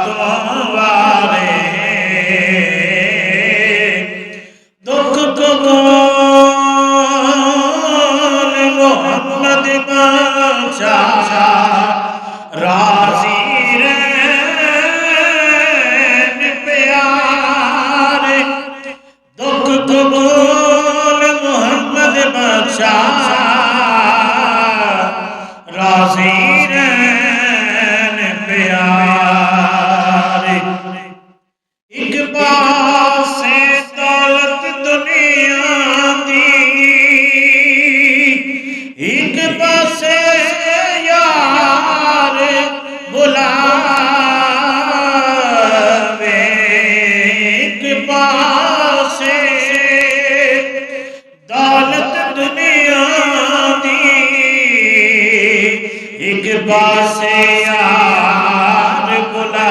तुम्हारे दुख कबूल मोहम्मद बादशाह राजी रैन प्यारे दुख कबूल मोहम्मद बादशाह राजी रैन प्यारे एक पासे दौलत दुनिया दी एक पासे यार बुलावे एक पासे दौलत दुनिया दी एक पासे यार बुलावे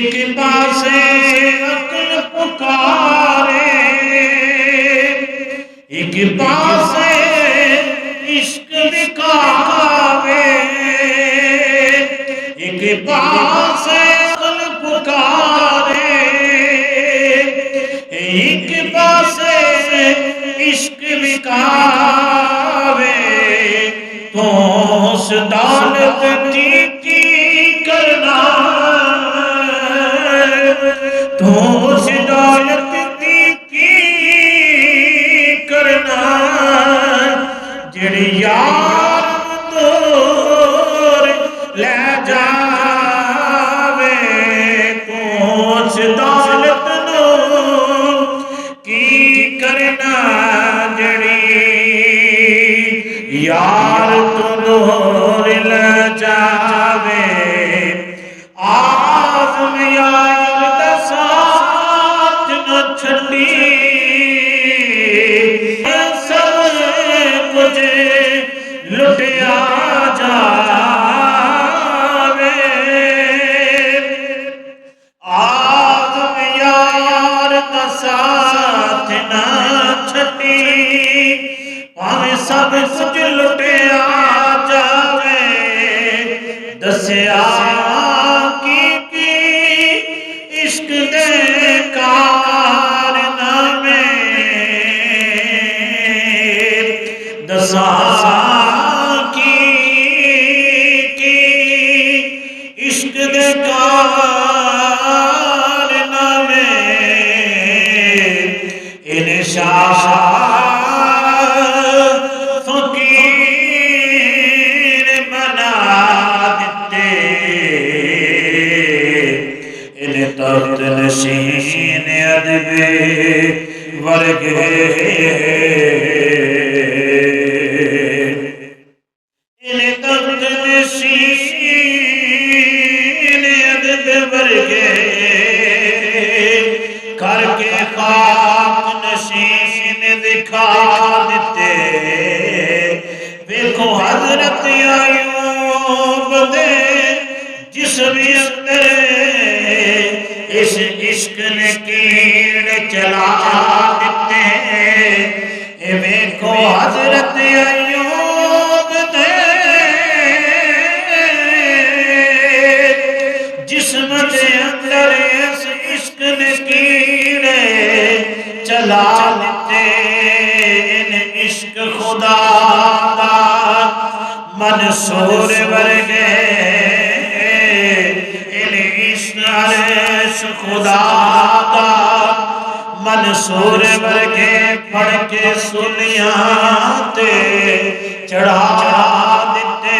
एक पासे अक्ल पुकारे एक पासे इश्क दिखावे एक पासे अक्ल पुकारे एक पासे इश्क दिखावे तो उस दौलत की करना तो उस दौलत की करना जिहड़ी यार दूर ले जावे तो उस दौलत नू की करना जिहड़ी यार तो दूर ले जावे आज़म यार दा साथ न छड्डी सब कुछ लुटिया जावे आज़म यार दा साथ न छड्डी भावें सब कुछ लुटिया जावे दस्या की इश्क दे कारनामे दसा की इश्क दे कारनामे इन्हें शाह फकीर बना देते इन्हें तख्त नशीन अदबे वर्गे इन्हें तख्त नशीन अदबे वर्गे करके खाक नशीन दिखा देते देखो हजरत अयूब दे जिस्म अंदर इस इश्क ने कीड़ चला देते देखो हजरत अयूब दे जिस्म के अंदर इस इश्क ने कीड़े चला देते इन इश्क खुदा दा मंसूर वर्गे इन इश्क खुदा दा मंसूर वर्गे पढ़ के सुनिया ते चढ़ा देते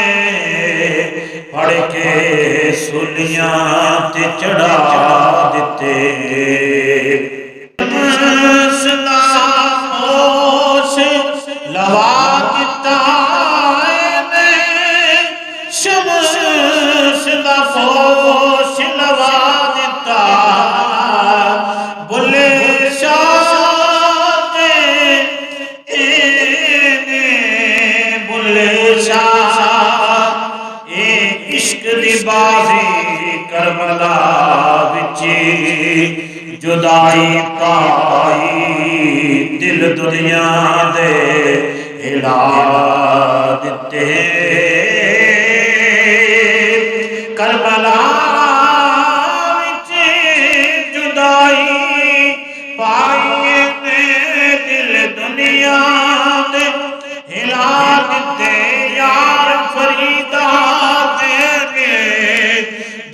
पढ़ के सुनिया ते चढ़ा देते लवा दिता शमस दा फोश लवा दिता बुले शाह बुले शाह ए इश्क दी बाजी करबला विच जुदाई पाई दिल दुनिया दे हिला दिते करबला विच जुदाई पाई ने दिल दुनिया दे हिला दिते यार फरीदा दे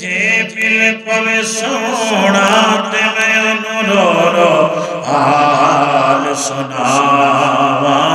जे पिल पवे सोना ते मैं रो रो हाल सुनावा